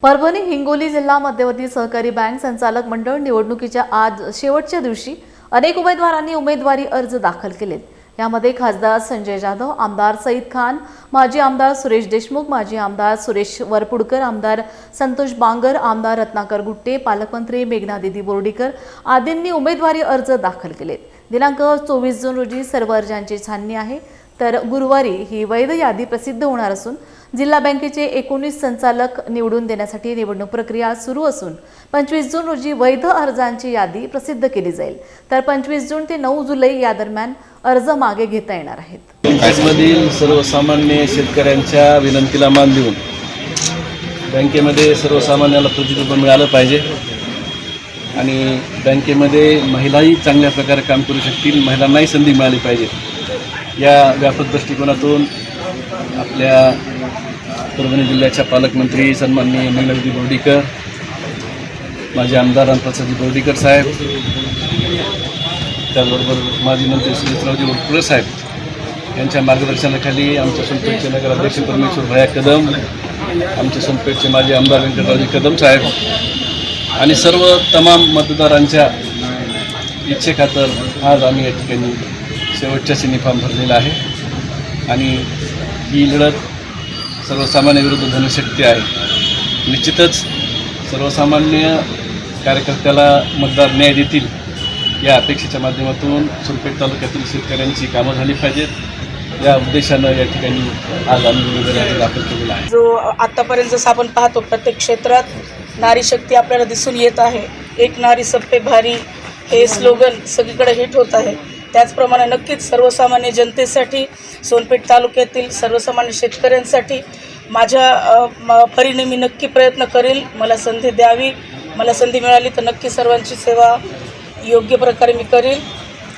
परभणी हिंगोली जिल्हा मध्यवर्ती सहकारी बँक संचालक मंडळ निवडणुकीच्या आज शेवटच्या दिवशी अनेक उमेदवारांनी उमेदवारी अर्ज दाखल केलेत। यामध्ये खासदार संजय जाधव, आमदार सईद खान, माजी आमदार सुरेश देशमुख, माजी आमदार सुरेश वरपुडकर, आमदार संतोष बांगर, आमदार रत्नाकर गुट्टे, पालकमंत्री मेघनादिदी बोर्डीकर आदींनी उमेदवारी अर्ज दाखल केलेत। दिनांक 24 जून रोजी सर्व अर्जांची छाननी आहे, तर गुरुवारी ही वैध यादी प्रसिद्ध होणार असून जिल्हा बँकेचे 19 संचालक निवडून देण्यासाठी निवडणूक प्रक्रिया सुरू असून 25 जून रोजी वैध अर्जांची यादी प्रसिद्ध केली जाईल, तर 25 जून ते 9 जुलै या दरम्यान अर्ज मागे घेता येणार आहेत। बँकेमधील सर्वसामान्य शेतकऱ्यांच्या विनंतीला मान देऊन बँकेमध्ये सर्वसामान्याला प्रतिनिधित्व मिळालं पाहिजे आणि बँकेमध्ये महिलाही चांगल्या प्रकारे काम करू शकतील, महिलांनाही संधी मिळाली पाहिजे। या व्यापक दृष्टिकोनातून आपल्या परभणी जिल्ह्याच्या पालकमंत्री सन्माननीय मेघनादिदी बोर्डीकर, माजी आमदार रामप्रसादजी बोर्डीकर साहेब, त्याचबरोबर माजी मंत्री सुरेशरावजी वरपुडकर साहेब यांच्या मार्गदर्शनाखाली आमच्या सोनपेठचे नगराध्यक्ष परमेश्वर भैया कदम, आमचे सोनपेठचे माजी आमदार व्यंकटरावजी कदम साहेब आणि सर्व तमाम मतदारांच्या इच्छेखातर आज आम्ही या ठिकाणी शेवटच्या सिनी फॉर्म भरलेला आहे आणि ही लढत सर्वसामान्य विरुद्ध धनशक्ती आहे। निश्चितच सर्वसामान्य कार्यकर्त्याला मतदार न्याय देतील या अपेक्षेच्या माध्यमातून सोनपेठ तालुक्यातील शेतकऱ्यांची कामं झाली पाहिजेत या उद्देशानं या ठिकाणी आज आम्ही उमेदवारी दाखल केलेला आहे। जो आतापर्यंत जसं आपण पाहतो प्रत्येक क्षेत्रात नारी शक्ती आपल्याला दिसून येत आहे। एक नारी सब पे भारी हे स्लोगन सगळीकडे हिट होत आहे। त्याचप्रमाणे नक्कीच सर्वसामान्य जनतेसाठी, सोनपेठ तालुक्यातील सर्वसामान्य शेतकऱ्यांसाठी माझ्या परीने मी नक्की प्रयत्न करेल। मला संधी द्यावी, मला संधी मिळाली तर नक्की सर्वांची सेवा योग्य प्रकारे मी करेल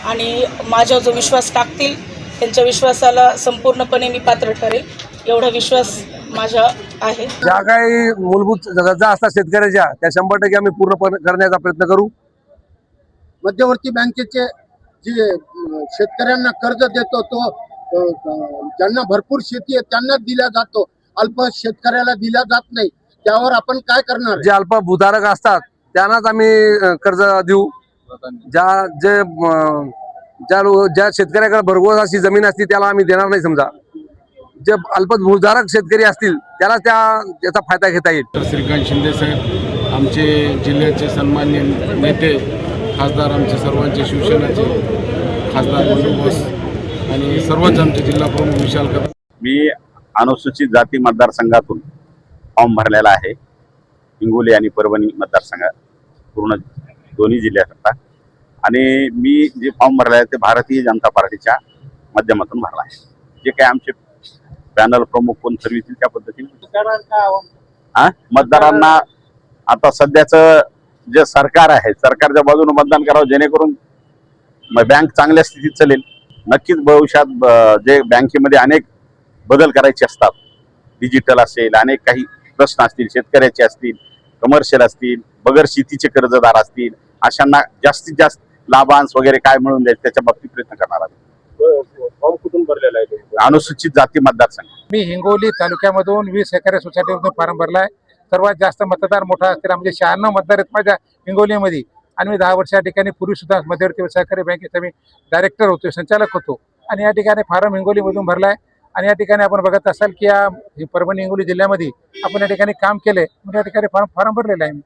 आणि माझा जो विश्वास टाकतील त्यांच्या विश्वासाला संपूर्णपणे मी पात्र ठरेल, एवढा विश्वास माझा आहे। ज्या काही मूलभूत गरजा असतात शेतकऱ्याच्या त्या 100% आम्ही पूर्ण करण्याचा प्रयत्न करू। मध्यवर्ती बँकेचे जे शेतकऱ्यांना कर्ज देतो तो ज्यांना भरपूर शेती आहे त्यांना दिला जातो, अल्प शेतकऱ्याला दिला जात नाही, त्यावर आपण काय करणार? जे अल्प भूधारक असतात त्यांनाच आम्ही कर्ज देऊ। ज्या शेतकऱ्याकडे भरघोस अशी जमीन असते त्याला आम्ही देणार नाही। समजा जे अल्प भूधारक शेतकरी असतील त्याला त्याचा फायदा घेता येईल। श्रीकांत शिंदे साहेब आमचे जिल्ह्याचे सन्माननीय नेते, खासदार आमचे सर्वांचे शिवसेनेचे खासदार मंडू बोस आणि सर्वच आमचे जिल्हा प्रमुख विशाल कदम। मी अनुसूचित जाती मतदारसंघातून फॉर्म भरलेला आहे। हिंगोली आणि परभणी मतदारसंघात पूर्ण दोन्ही जिल्ह्याकरता आणि मी जे फॉर्म भरला आहे ते भारतीय जनता पार्टीच्या माध्यमातून भरला आहे। जे काही आमचे पॅनल प्रमुख कोण ठरवितील त्या पद्धतीने मतदारांना आता सध्याचं जे सरकार आहे सरकारच्या बाजूने मतदान करावं जेणेकरून बँक चांगल्या स्थितीत चालेल। नक्कीच भविष्यात जे बँकेमध्ये अनेक बदल करायचे असतात, डिजिटल असेल, अनेक काही प्रश्न असतील, शेतकऱ्याचे असतील, कमर्शियल असतील, बगर शेतीचे कर्जदार असतील, अशांना जास्तीत जास्त लाभांश वगैरे काय मिळून द्यायचे त्याच्या बाबतीत प्रयत्न करणार आहे। फॉर्म कुठून भरलेला आहे? अनुसूचित जाती मतदारसंघ मी हिंगोली तालुक्यामधून 20 सहकारी सोसायटीमधून फॉर्म भरला आहे। सर्वात जास्त मतदार मोठा असतील म्हणजे 96 मतदार आहेत माझ्या हिंगोलीमध्ये आणि मी 10 वर्ष या ठिकाणी पूर्वीसुद्धा मध्यवर्ती सहकारी बँकेचा मी डायरेक्टर होतो, संचालक होतो आणि या ठिकाणी फॉर्म हिंगोलीमधून भरला आहे। आणि या ठिकाणी आपण बघत असाल की या परभणी हिंगोली जिल्ह्यामध्ये आपण या ठिकाणी काम केले, म्हणजे या ठिकाणी फॉर्म भरलेला आहे मी।